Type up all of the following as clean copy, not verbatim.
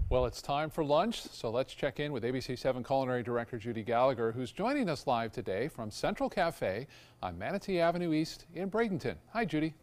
Well, it's time for lunch, so let's check in with ABC 7 Culinary Director Judi Gallagher, who's joining us live today from Central Cafe on Manatee Avenue East in Bradenton. Hi, Judi.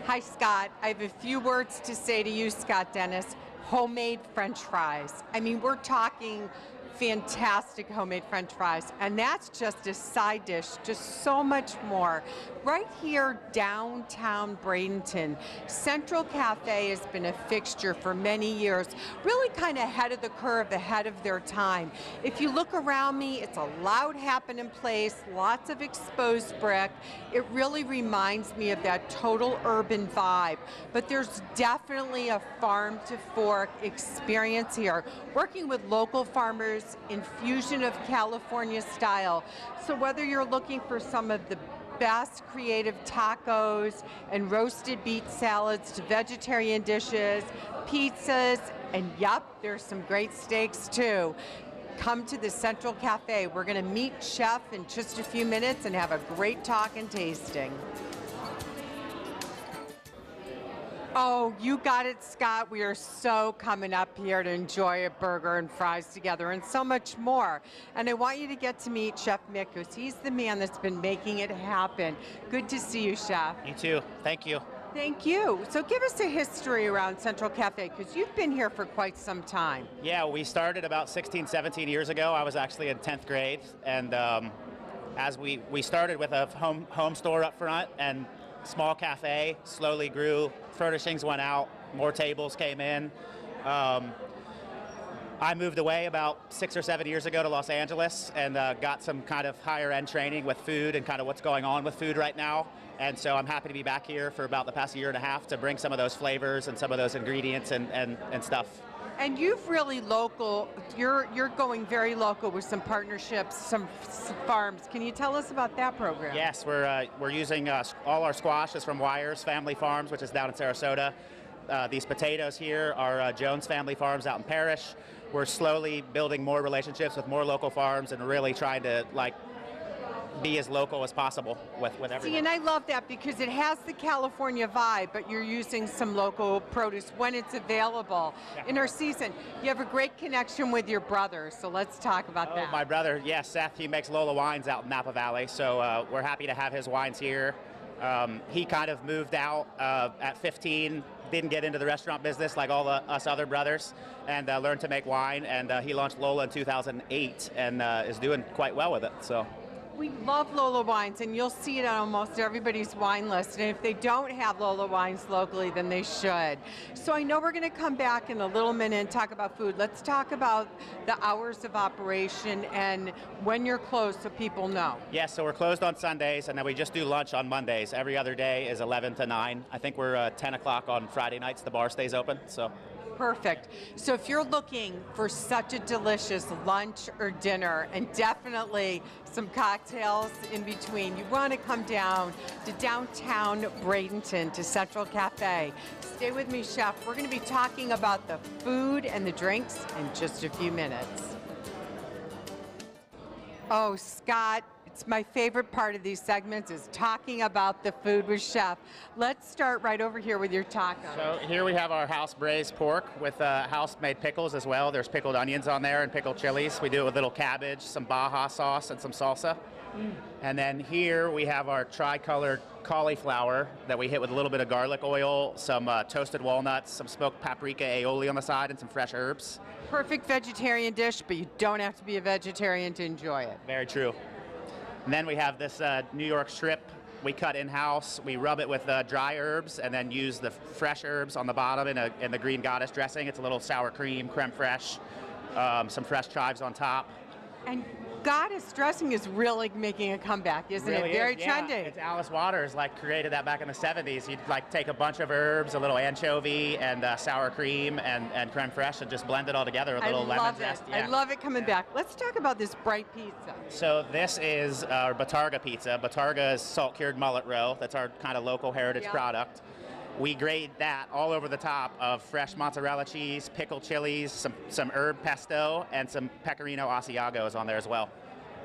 Hi, Scott. I have a few words to say to you, Scott Dennis. Homemade French fries. I mean, we're talking fantastic homemade French fries, and that's just a side dish, just so much more. Right here downtown Bradenton, Central Cafe has been a fixture for many years, really kind of ahead of the curve, ahead of their time. If you look around me, it's a loud happening place, lots of exposed brick. It really reminds me of that total urban vibe, but there's definitely a farm to fork experience here, working with local farmers, infusion of California style. So whether you're looking for some of the best creative tacos and roasted beet salads to vegetarian dishes, pizzas, and yep, there's some great steaks too. Come to the Central Cafe. We're going to meet Chef in just a few minutes and have a great talk and tasting. Oh, you got it, Scott. We are so coming up here to enjoy a burger and fries together and so much more. And I want you to get to meet Chef Mick, because he's the man that's been making it happen. Good to see you, Chef. You too. Thank you. Thank you. So give us a history around Central Cafe, because you've been here for quite some time. Yeah, we started about 16, 17 years ago. I was actually in 10th grade, and as we started with a home store up front and small cafe, slowly grew, furnishings went out, more tables came in. I moved away about 6 or 7 years ago to Los Angeles and got some kind of higher end training with food and kind of what's going on with food right now. And so I'm happy to be back here for about the past year and a half to bring some of those flavors and some of those ingredients and stuff. And you've really local, you're going very local with some partnerships, some farms. Can you tell us about that program? Yes, we're using all our squash is from Wires Family Farms, which is down in Sarasota. These potatoes here are Jones Family Farms out in Parrish. We're slowly building more relationships with more local farms and really trying to be as local as possible with everything. See, and I love that because it has the California vibe, but you're using some local produce when it's available. Yeah. In our season. You have a great connection with your brother, so let's talk about that. My brother, yes, Seth, he makes Lola wines out in Napa Valley, so we're happy to have his wines here. He kind of moved out at 15, didn't get into the restaurant business like all us other brothers, and learned to make wine, and he launched Lola in 2008 and is doing quite well with it. So. We love Lola wines, and you'll see it on almost everybody's wine list. And if they don't have Lola wines locally, then they should. So I know we're going to come back in a little minute and talk about food. Let's talk about the hours of operation and when you're closed so people know. Yes, so we're closed on Sundays, and then we just do lunch on Mondays. Every other day is 11 to 9. I think we're 10 o'clock on Friday nights. The bar stays open. So. Perfect. So if you're looking for such a delicious lunch or dinner, and definitely some cocktails in between, you want to come down to downtown Bradenton to Central Cafe. Stay with me, Chef. We're going to be talking about the food and the drinks in just a few minutes. Oh, Scott. It's my favorite part of these segments is talking about the food with Chef. Let's start right over here with your tacos. So here we have our house braised pork with house-made pickles as well. There's pickled onions on there and pickled chilies. We do it with little cabbage, some Baja sauce, and some salsa. And then here we have our tri-colored cauliflower that we hit with a little bit of garlic oil, some toasted walnuts, some smoked paprika aioli on the side, and some fresh herbs. Perfect vegetarian dish, but you don't have to be a vegetarian to enjoy it. Very true. And then we have this New York strip we cut in-house. We rub it with dry herbs and then use the fresh herbs on the bottom in the green goddess dressing. It's a little sour cream, creme fraiche, some fresh chives on top. And goddess dressing is really making a comeback, isn't it? Very trendy. Yeah, it's Alice Waters created that back in the 70s. He'd take a bunch of herbs, a little anchovy and sour cream and creme fraiche and just blend it all together with a little lemon zest. I love it coming back. Let's talk about this bright pizza. So this is our Batarga pizza. Batarga is salt-cured mullet roe. That's our kind of local heritage product. We grate that all over the top of fresh mozzarella cheese, pickled chilies, some herb pesto, and some pecorino Asiagos on there as well.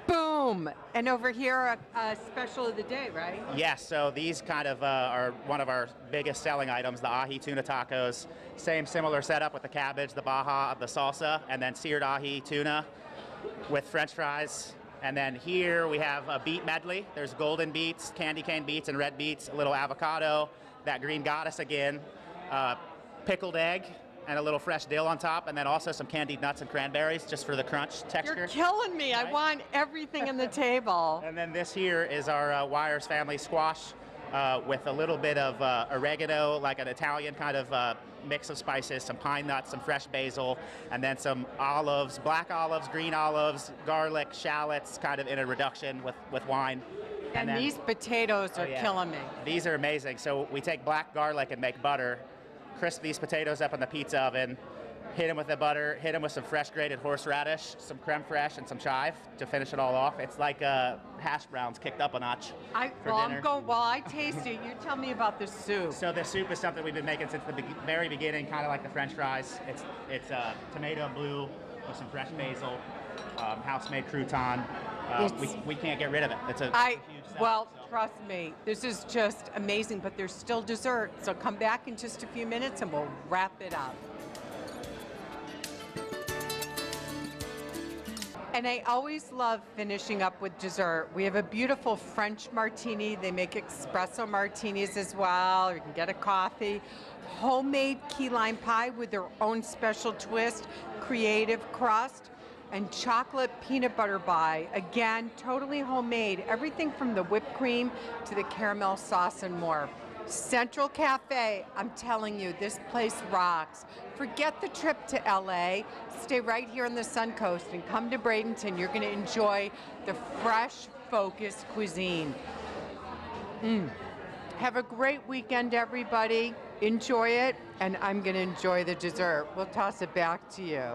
Boom! And over here, a special of the day, right? Yes, so these kind of are one of our biggest selling items, the ahi tuna tacos. Same similar setup with the cabbage, the baja, the salsa, and then seared ahi tuna with French fries. And then here we have a beet medley. There's golden beets, candy cane beets, and red beets, a little avocado, that green goddess again, pickled egg, and a little fresh dill on top, and then also some candied nuts and cranberries just for the crunch texture. You're killing me. Right? I want everything on the table. And then this here is our Wires family squash with a little bit of oregano, like an Italian kind of mix of spices, some pine nuts, some fresh basil, and then some olives, black olives, green olives, garlic, shallots, kind of in a reduction with wine. And then, these potatoes are killing me. These are amazing. So we take black garlic and make butter, crisp these potatoes up in the pizza oven, hit them with the butter, hit them with some fresh grated horseradish, some creme fraiche, and some chive to finish it all off. It's like hash browns kicked up a notch for dinner. While I taste it, you tell me about the soup. So the soup is something we've been making since the very beginning, kind of like the French fries. It's tomato and blue with some fresh basil, house-made crouton. We can't get rid of it. It's a huge setup, Well, trust me, this is just amazing, but there's still dessert. So come back in just a few minutes and we'll wrap it up. And I always love finishing up with dessert. We have a beautiful French martini. They make espresso martinis as well. You can get a coffee. Homemade key lime pie with their own special twist, creative crust, and chocolate peanut butter pie. Again, totally homemade. Everything from the whipped cream to the caramel sauce and more. Central Cafe, I'm telling you, this place rocks. Forget the trip to LA. Stay right here on the Sun Coast and come to Bradenton. You're going to enjoy the fresh, focused cuisine. Have a great weekend, everybody. Enjoy it, and I'm going to enjoy the dessert. We'll toss it back to you.